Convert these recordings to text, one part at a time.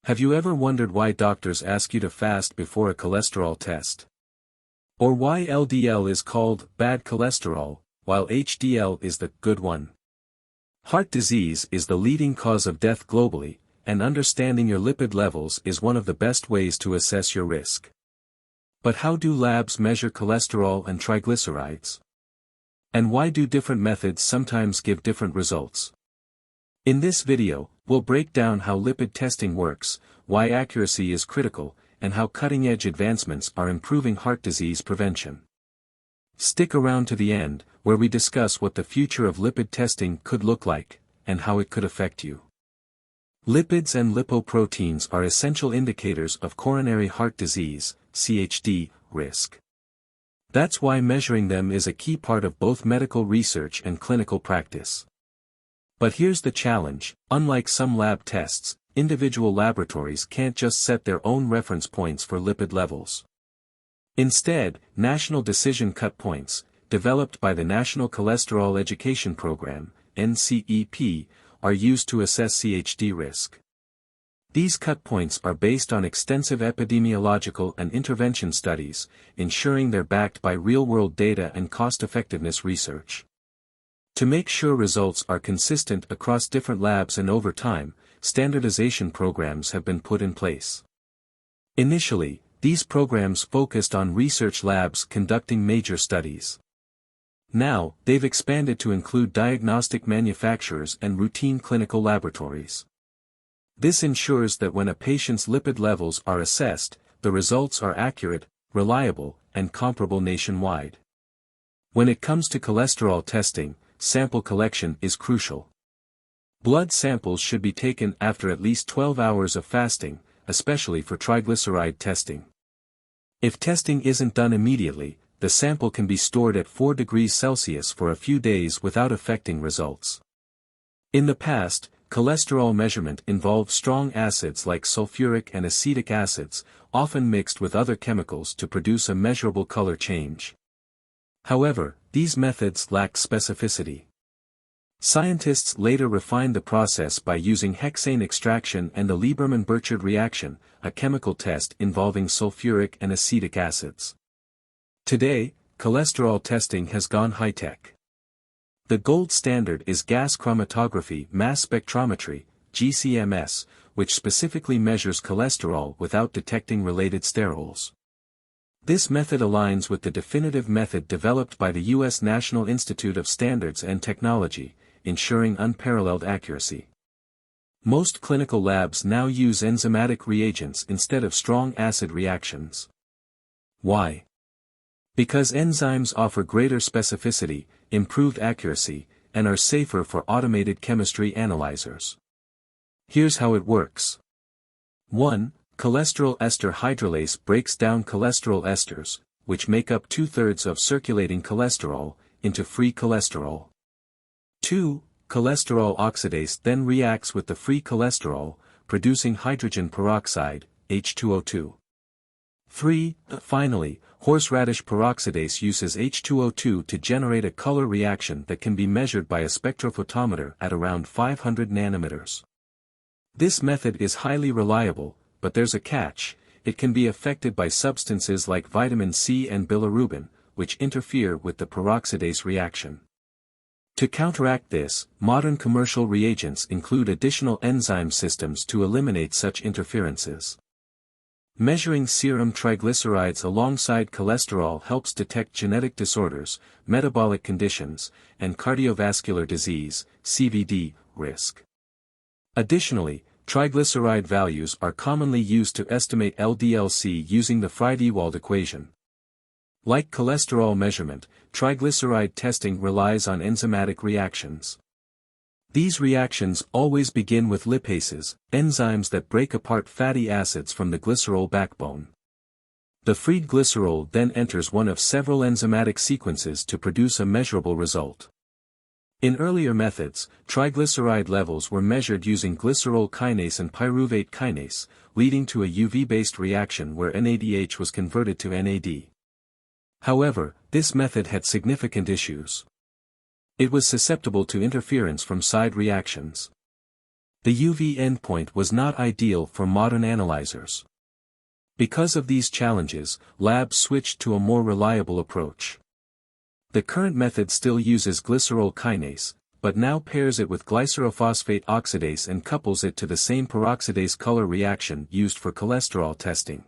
Have you ever wondered why doctors ask you to fast before a cholesterol test? Or why LDL is called bad cholesterol, while HDL is the good one? Heart disease is the leading cause of death globally, and understanding your lipid levels is one of the best ways to assess your risk. But how do labs measure cholesterol and triglycerides? And why do different methods sometimes give different results? In this video, we'll break down how lipid testing works, why accuracy is critical, and how cutting-edge advancements are improving heart disease prevention. Stick around to the end, where we discuss what the future of lipid testing could look like, and how it could affect you. Lipids and lipoproteins are essential indicators of coronary heart disease, CHD, risk. That's why measuring them is a key part of both medical research and clinical practice. But here's the challenge: unlike some lab tests, individual laboratories can't just set their own reference points for lipid levels. Instead, national decision cut points, developed by the National Cholesterol Education Program, NCEP, are used to assess CHD risk. These cut points are based on extensive epidemiological and intervention studies, ensuring they're backed by real-world data and cost-effectiveness research. To make sure results are consistent across different labs and over time, standardization programs have been put in place. Initially, these programs focused on research labs conducting major studies. Now, they've expanded to include diagnostic manufacturers and routine clinical laboratories. This ensures that when a patient's lipid levels are assessed, the results are accurate, reliable, and comparable nationwide. When it comes to cholesterol testing, sample collection is crucial. Blood samples should be taken after at least 12 hours of fasting, especially for triglyceride testing. If testing isn't done immediately, the sample can be stored at 4 degrees Celsius for a few days without affecting results. In the past, cholesterol measurement involved strong acids like sulfuric and acetic acids, often mixed with other chemicals to produce a measurable color change. However, these methods lacked specificity. Scientists later refined the process by using hexane extraction and the Lieberman-Burchard reaction, a chemical test involving sulfuric and acetic acids. Today, cholesterol testing has gone high-tech. The gold standard is gas chromatography mass spectrometry, GCMS, which specifically measures cholesterol without detecting related sterols. This method aligns with the definitive method developed by the U.S. National Institute of Standards and Technology, ensuring unparalleled accuracy. Most clinical labs now use enzymatic reagents instead of strong acid reactions. Why? Because enzymes offer greater specificity, improved accuracy, and are safer for automated chemistry analyzers. Here's how it works. 1. Cholesterol ester hydrolase breaks down cholesterol esters, which make up 2/3 of circulating cholesterol, into free cholesterol. 2. Cholesterol oxidase then reacts with the free cholesterol, producing hydrogen peroxide, H2O2. 3. Finally, horseradish peroxidase uses H2O2 to generate a color reaction that can be measured by a spectrophotometer at around 500 nanometers. This method is highly reliable, but there's a catch: it can be affected by substances like vitamin C and bilirubin, which interfere with the peroxidase reaction. To counteract this, modern commercial reagents include additional enzyme systems to eliminate such interferences. Measuring serum triglycerides alongside cholesterol helps detect genetic disorders, metabolic conditions, and cardiovascular disease, CVD, risk. Additionally, triglyceride values are commonly used to estimate LDL-C using the Friedewald equation. Like cholesterol measurement, triglyceride testing relies on enzymatic reactions. These reactions always begin with lipases, enzymes that break apart fatty acids from the glycerol backbone. The freed glycerol then enters one of several enzymatic sequences to produce a measurable result. In earlier methods, triglyceride levels were measured using glycerol kinase and pyruvate kinase, leading to a UV-based reaction where NADH was converted to NAD. However, this method had significant issues. It was susceptible to interference from side reactions. The UV endpoint was not ideal for modern analyzers. Because of these challenges, labs switched to a more reliable approach. The current method still uses glycerol kinase, but now pairs it with glycerophosphate oxidase and couples it to the same peroxidase color reaction used for cholesterol testing.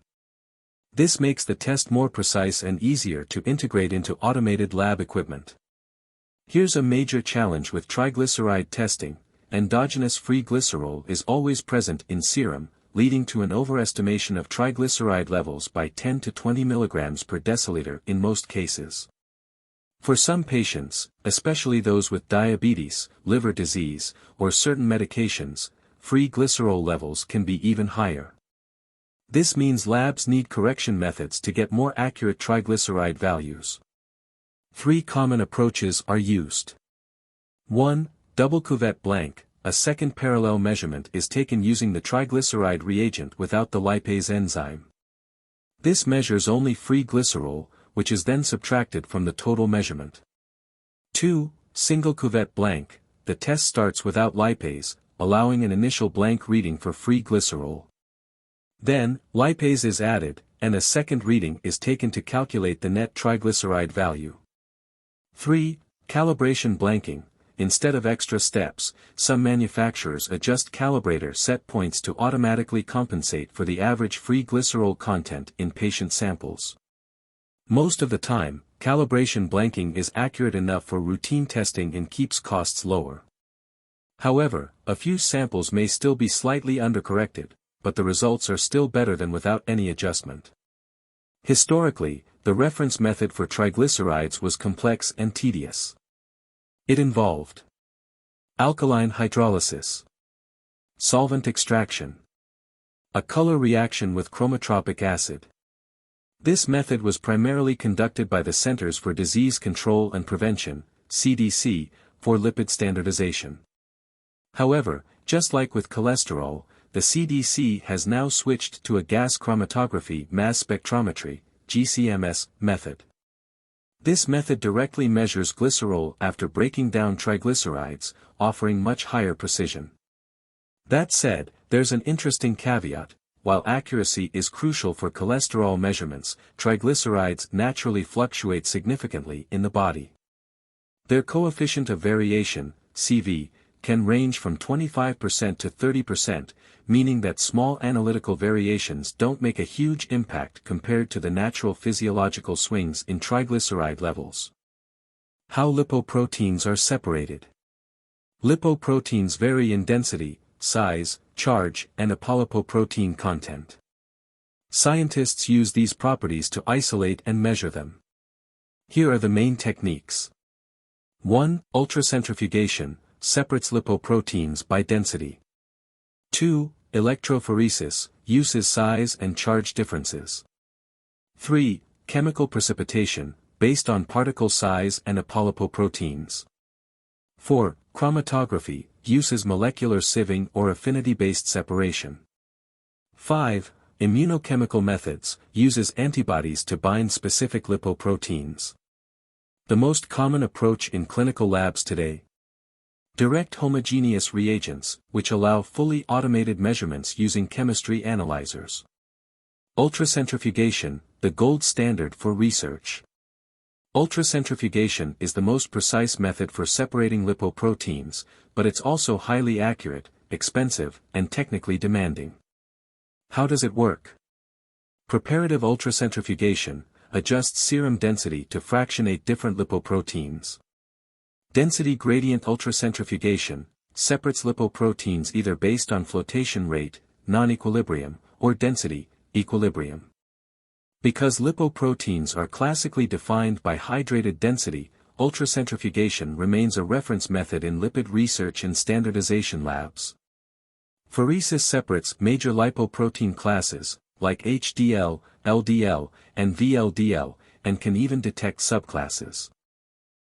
This makes the test more precise and easier to integrate into automated lab equipment. Here's a major challenge with triglyceride testing: endogenous free glycerol is always present in serum, leading to an overestimation of triglyceride levels by 10 to 20 mg per deciliter in most cases. For some patients, especially those with diabetes, liver disease, or certain medications, free glycerol levels can be even higher. This means labs need correction methods to get more accurate triglyceride values. 3 common approaches are used. 1. Double cuvette blank. A second parallel measurement is taken using the triglyceride reagent without the lipase enzyme. This measures only free glycerol, which is then subtracted from the total measurement. 2. Single cuvette blank. The test starts without lipase, allowing an initial blank reading for free glycerol. Then, lipase is added, and a second reading is taken to calculate the net triglyceride value. 3. Calibration blanking. Instead of extra steps, some manufacturers adjust calibrator set points to automatically compensate for the average free glycerol content in patient samples. Most of the time, calibration blanking is accurate enough for routine testing and keeps costs lower. However, a few samples may still be slightly undercorrected, but the results are still better than without any adjustment. Historically, the reference method for triglycerides was complex and tedious. It involved alkaline hydrolysis, solvent extraction, a color reaction with chromotropic acid. This method was primarily conducted by the Centers for Disease Control and Prevention, CDC, for lipid standardization. However, just like with cholesterol, the CDC has now switched to a gas chromatography mass spectrometry, GCMS, method. This method directly measures glycerol after breaking down triglycerides, offering much higher precision. That said, there's an interesting caveat: while accuracy is crucial for cholesterol measurements, triglycerides naturally fluctuate significantly in the body. Their coefficient of variation, CV, can range from 25% to 30%, meaning that small analytical variations don't make a huge impact compared to the natural physiological swings in triglyceride levels. How lipoproteins are separated. Lipoproteins vary in density, size, charge, and apolipoprotein content. Scientists use these properties to isolate and measure them. Here are the main techniques. 1. Ultracentrifugation separates lipoproteins by density. 2. Electrophoresis uses size and charge differences. 3. Chemical precipitation, based on particle size and apolipoproteins. 4. Chromatography, uses molecular sieving or affinity-based separation. 5. Immunochemical methods, uses antibodies to bind specific lipoproteins. The most common approach in clinical labs today: direct homogeneous reagents, which allow fully automated measurements using chemistry analyzers. Ultracentrifugation, the gold standard for research. Ultracentrifugation is the most precise method for separating lipoproteins, but it's also highly accurate, expensive, and technically demanding. How does it work? Preparative ultracentrifugation adjusts serum density to fractionate different lipoproteins. Density gradient ultracentrifugation separates lipoproteins either based on flotation rate, non-equilibrium, or density, equilibrium. Because lipoproteins are classically defined by hydrated density, ultracentrifugation remains a reference method in lipid research and standardization labs. Phoresis separates major lipoprotein classes, like HDL, LDL, and VLDL, and can even detect subclasses.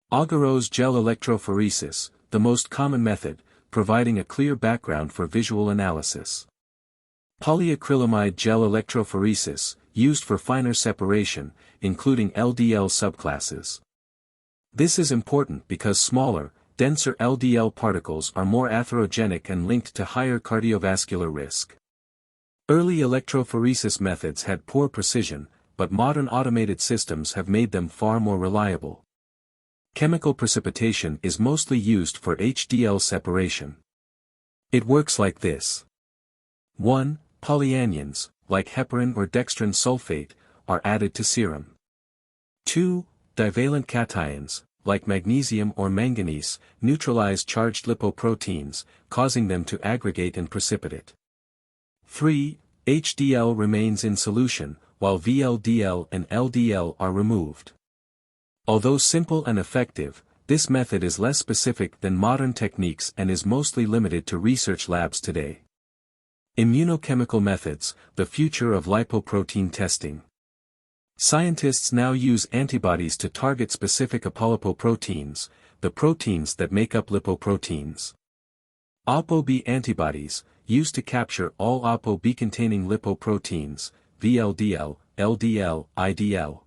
Agarose gel electrophoresis, the most common method, providing a clear background for visual analysis. Polyacrylamide gel electrophoresis, used for finer separation, including LDL subclasses. This is important because smaller, denser LDL particles are more atherogenic and linked to higher cardiovascular risk. Early electrophoresis methods had poor precision, but modern automated systems have made them far more reliable. Chemical precipitation is mostly used for HDL separation. It works like this. 1. Polyanions, like heparin or dextrin sulfate, are added to serum. 2. Divalent cations, like magnesium or manganese, neutralize charged lipoproteins, causing them to aggregate and precipitate. 3. HDL remains in solution, while VLDL and LDL are removed. Although simple and effective, this method is less specific than modern techniques and is mostly limited to research labs today. Immunochemical methods, the future of lipoprotein testing. Scientists now use antibodies to target specific apolipoproteins, the proteins that make up lipoproteins. ApoB antibodies, used to capture all ApoB-containing lipoproteins, VLDL, LDL, IDL.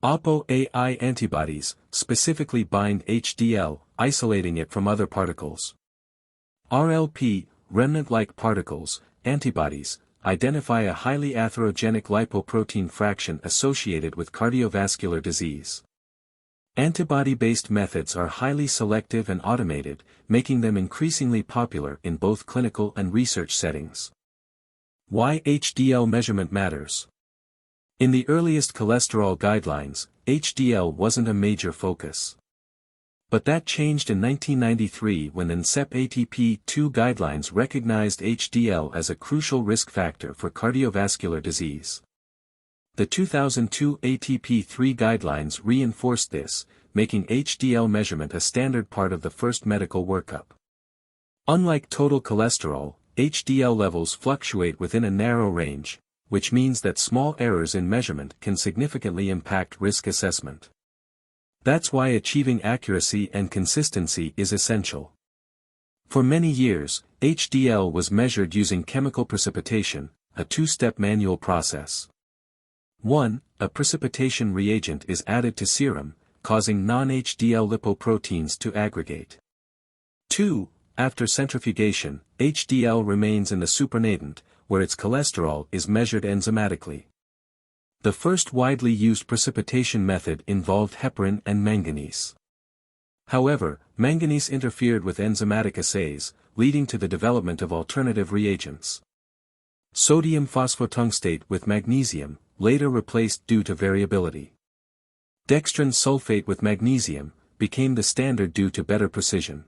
ApoAI antibodies, specifically bind HDL, isolating it from other particles. RLP, remnant-like particles, antibodies, identify a highly atherogenic lipoprotein fraction associated with cardiovascular disease. Antibody-based methods are highly selective and automated, making them increasingly popular in both clinical and research settings. Why HDL measurement matters. In the earliest cholesterol guidelines, HDL wasn't a major focus. But that changed in 1993 when ASCP ATP2 guidelines recognized HDL as a crucial risk factor for cardiovascular disease. The 2002 ATP3 guidelines reinforced this, making HDL measurement a standard part of the first medical workup. Unlike total cholesterol, HDL levels fluctuate within a narrow range, which means that small errors in measurement can significantly impact risk assessment. That's why achieving accuracy and consistency is essential. For many years, HDL was measured using chemical precipitation, a two-step manual process. 1. A precipitation reagent is added to serum, causing non-HDL lipoproteins to aggregate. 2. After centrifugation, HDL remains in the supernatant, where its cholesterol is measured enzymatically. The first widely used precipitation method involved heparin and manganese. However, manganese interfered with enzymatic assays, leading to the development of alternative reagents. Sodium phosphotungstate with magnesium, later replaced due to variability. Dextrin sulfate with magnesium, became the standard due to better precision.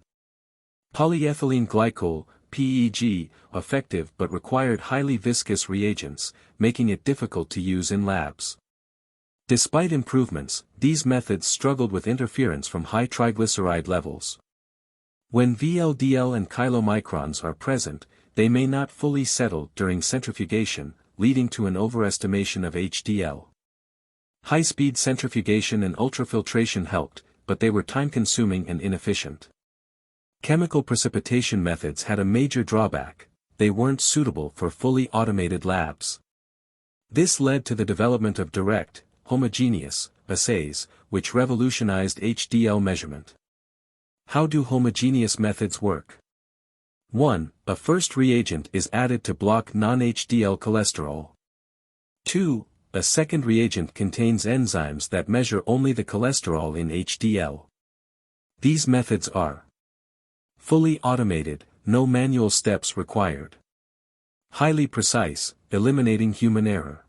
Polyethylene glycol, PEG, effective but required highly viscous reagents, making it difficult to use in labs. Despite improvements, these methods struggled with interference from high triglyceride levels. When VLDL and chylomicrons are present, they may not fully settle during centrifugation, leading to an overestimation of HDL. High-speed centrifugation and ultrafiltration helped, but they were time-consuming and inefficient. Chemical precipitation methods had a major drawback: they weren't suitable for fully automated labs. This led to the development of direct, homogeneous, assays, which revolutionized HDL measurement. How do homogeneous methods work? 1. A first reagent is added to block non-HDL cholesterol. 2. A second reagent contains enzymes that measure only the cholesterol in HDL. These methods are fully automated, no manual steps required. Highly precise, eliminating human error.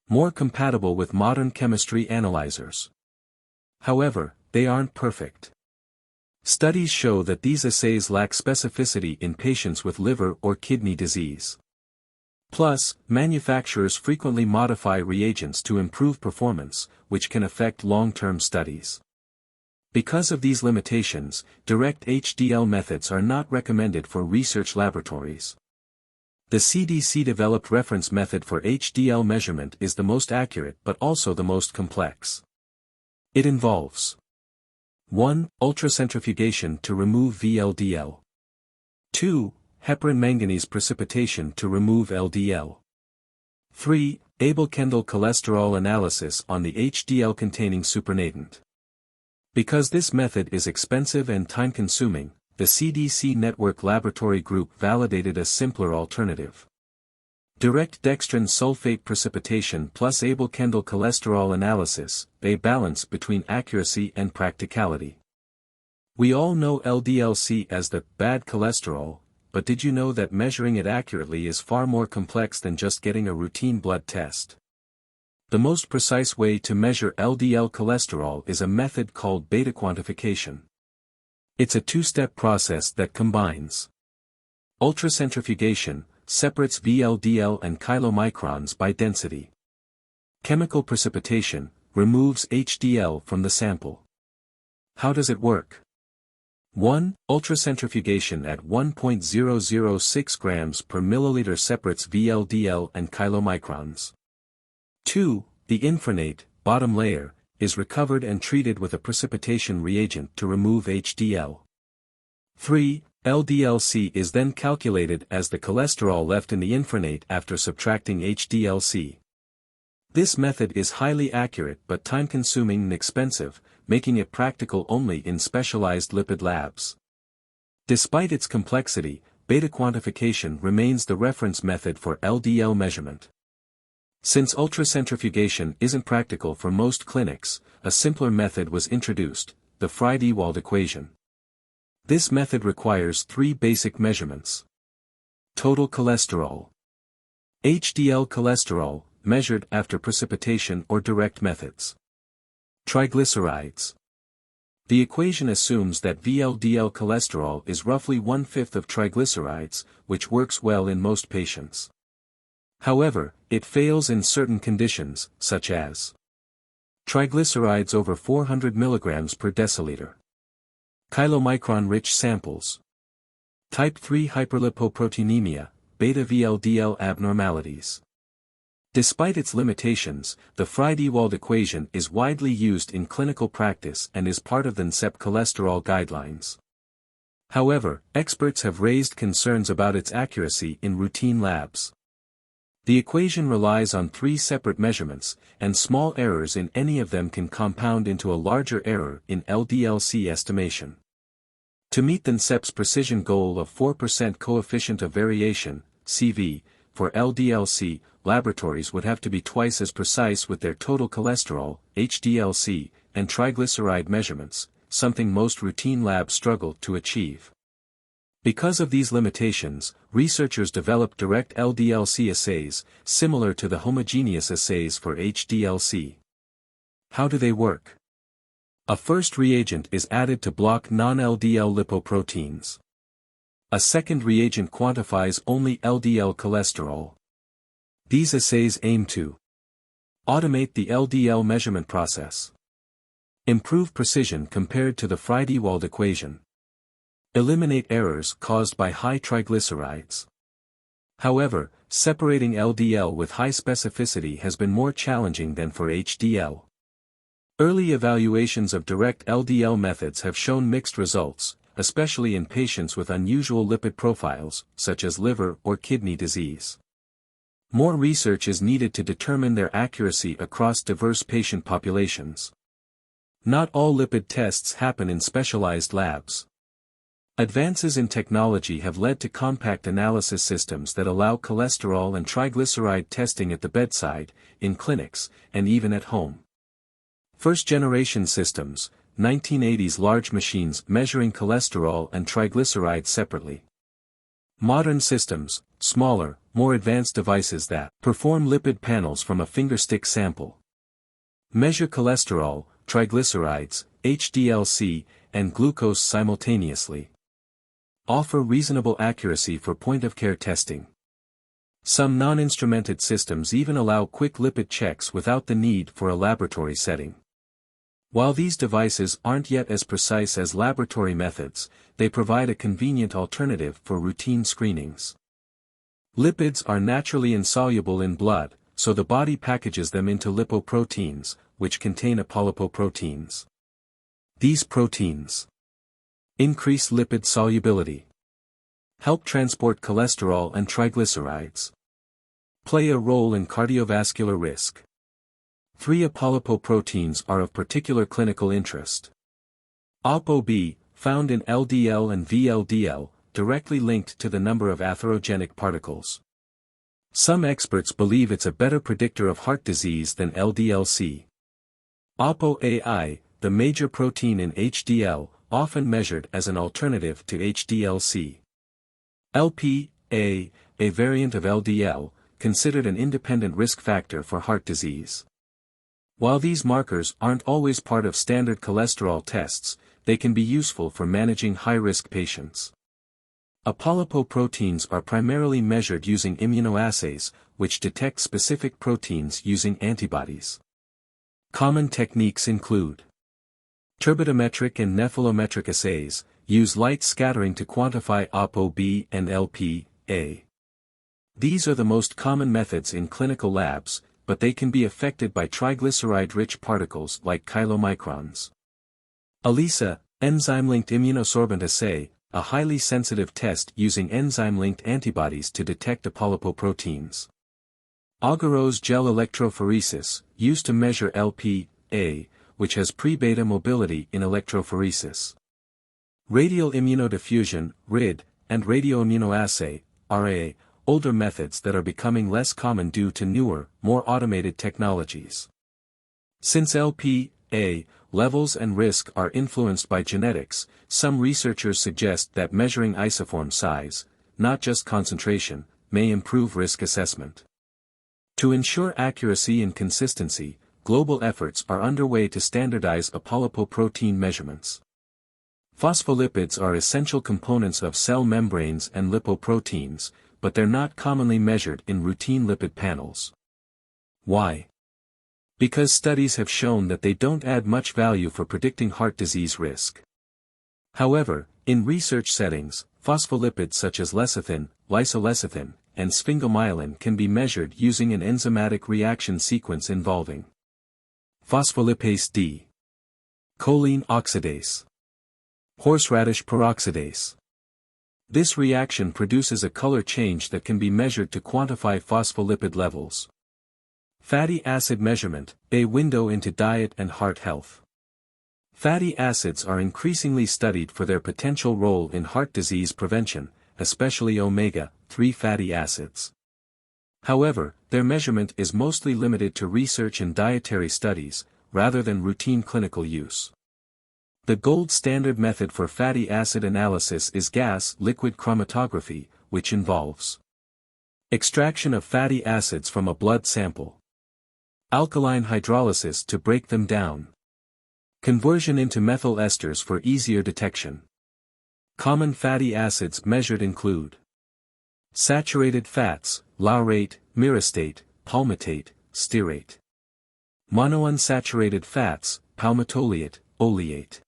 More compatible with modern chemistry analyzers. However, they aren't perfect. Studies show that these assays lack specificity in patients with liver or kidney disease. Plus, manufacturers frequently modify reagents to improve performance, which can affect long-term studies. Because of these limitations, direct HDL methods are not recommended for research laboratories. The CDC-developed reference method for HDL measurement is the most accurate but also the most complex. It involves 1. Ultracentrifugation to remove VLDL. 2. Heparin manganese precipitation to remove LDL. 3. Abel-Kendall cholesterol analysis on the HDL-containing supernatant. Because this method is expensive and time-consuming, the CDC Network Laboratory Group validated a simpler alternative. Direct dextrin sulfate precipitation plus Abel-Kendall cholesterol analysis, a balance between accuracy and practicality. We all know LDL-C as the bad cholesterol, but did you know that measuring it accurately is far more complex than just getting a routine blood test? The most precise way to measure LDL cholesterol is a method called beta quantification. It's a two-step process that combines ultracentrifugation, separates VLDL and chylomicrons by density. Chemical precipitation, removes HDL from the sample. How does it work? 1. Ultracentrifugation at 1.006 grams per milliliter separates VLDL and chylomicrons. 2. The infernate, bottom layer, is recovered and treated with a precipitation reagent to remove HDL. 3. LDL-C is then calculated as the cholesterol left in the infernate after subtracting HDL-C. This method is highly accurate but time-consuming and expensive, making it practical only in specialized lipid labs. Despite its complexity, beta quantification remains the reference method for LDL measurement. Since ultracentrifugation isn't practical for most clinics, a simpler method was introduced, the Friedewald equation. This method requires three basic measurements. Total cholesterol. HDL cholesterol, measured after precipitation or direct methods. Triglycerides. The equation assumes that VLDL cholesterol is roughly 1/5 of triglycerides, which works well in most patients. However, it fails in certain conditions, such as triglycerides over 400 mg per deciliter. Chylomicron-rich samples. Type 3 hyperlipoproteinemia, beta VLDL abnormalities. Despite its limitations, the Friedewald equation is widely used in clinical practice and is part of the ASCP cholesterol guidelines. However, experts have raised concerns about its accuracy in routine labs. The equation relies on three separate measurements, and small errors in any of them can compound into a larger error in LDL-C estimation. To meet the ASCP's precision goal of 4% coefficient of variation, CV, for LDL-C, laboratories would have to be twice as precise with their total cholesterol, HDL-C, and triglyceride measurements, something most routine labs struggle to achieve. Because of these limitations, researchers developed direct LDL-C assays, similar to the homogeneous assays for HDL-C. How do they work? A first reagent is added to block non-LDL lipoproteins. A second reagent quantifies only LDL cholesterol. These assays aim to automate the LDL measurement process, improve precision compared to the Friedewald equation, eliminate errors caused by high triglycerides. However, separating LDL with high specificity has been more challenging than for HDL. Early evaluations of direct LDL methods have shown mixed results, especially in patients with unusual lipid profiles, such as liver or kidney disease. More research is needed to determine their accuracy across diverse patient populations. Not all lipid tests happen in specialized labs. Advances in technology have led to compact analysis systems that allow cholesterol and triglyceride testing at the bedside, in clinics, and even at home. First-generation systems, 1980s large machines measuring cholesterol and triglycerides separately. Modern systems, smaller, more advanced devices that perform lipid panels from a fingerstick sample. Measure cholesterol, triglycerides, HDL-C, and glucose simultaneously. Offer reasonable accuracy for point-of-care testing. Some non-instrumented systems even allow quick lipid checks without the need for a laboratory setting. While these devices aren't yet as precise as laboratory methods, they provide a convenient alternative for routine screenings. Lipids are naturally insoluble in blood, so the body packages them into lipoproteins, which contain apolipoproteins. These proteins increase lipid solubility, help transport cholesterol and triglycerides, play a role in cardiovascular risk. 3 apolipoproteins are of particular clinical interest. ApoB, found in LDL and VLDL, directly linked to the number of atherogenic particles. Some experts believe it's a better predictor of heart disease than LDL-C. ApoAI, the major protein in HDL, often measured as an alternative to HDL-C. LPA, a variant of LDL, considered an independent risk factor for heart disease. While these markers aren't always part of standard cholesterol tests, they can be useful for managing high-risk patients. Apolipoproteins are primarily measured using immunoassays, which detect specific proteins using antibodies. Common techniques include turbidimetric and nephelometric assays, use light scattering to quantify ApoB and LPA. These are the most common methods in clinical labs, but they can be affected by triglyceride-rich particles like chylomicrons. ELISA, enzyme-linked immunosorbent assay, a highly sensitive test using enzyme-linked antibodies to detect apolipoproteins. Agarose gel electrophoresis, used to measure LPA, which has pre-beta mobility in electrophoresis. Radial immunodiffusion, RID, and radioimmunoassay, RA, older methods that are becoming less common due to newer, more automated technologies. Since LPA levels and risk are influenced by genetics, some researchers suggest that measuring isoform size, not just concentration, may improve risk assessment. To ensure accuracy and consistency, global efforts are underway to standardize apolipoprotein measurements. Phospholipids are essential components of cell membranes and lipoproteins, but they're not commonly measured in routine lipid panels. Why? Because studies have shown that they don't add much value for predicting heart disease risk. However, in research settings, phospholipids such as lecithin, lysolecithin, and sphingomyelin can be measured using an enzymatic reaction sequence involving phospholipase D, choline oxidase, horseradish peroxidase. This reaction produces a color change that can be measured to quantify phospholipid levels. Fatty acid measurement, a window into diet and heart health. Fatty acids are increasingly studied for their potential role in heart disease prevention, especially omega-3 fatty acids. However, their measurement is mostly limited to research and dietary studies, rather than routine clinical use. The gold standard method for fatty acid analysis is gas-liquid chromatography, which involves extraction of fatty acids from a blood sample, alkaline hydrolysis to break them down, conversion into methyl esters for easier detection. Common fatty acids measured include saturated fats, laurate, myristate, palmitate, stearate. Monounsaturated fats, palmitoleate, oleate.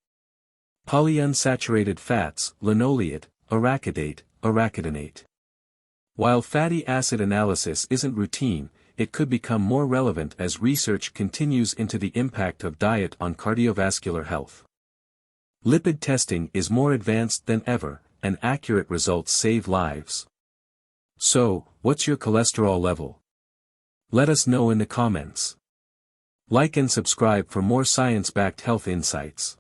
Polyunsaturated fats, linoleate, arachidate, arachidinate. While fatty acid analysis isn't routine, it could become more relevant as research continues into the impact of diet on cardiovascular health. Lipid testing is more advanced than ever, and accurate results save lives. So, what's your cholesterol level? Let us know in the comments. Like and subscribe for more science-backed health insights.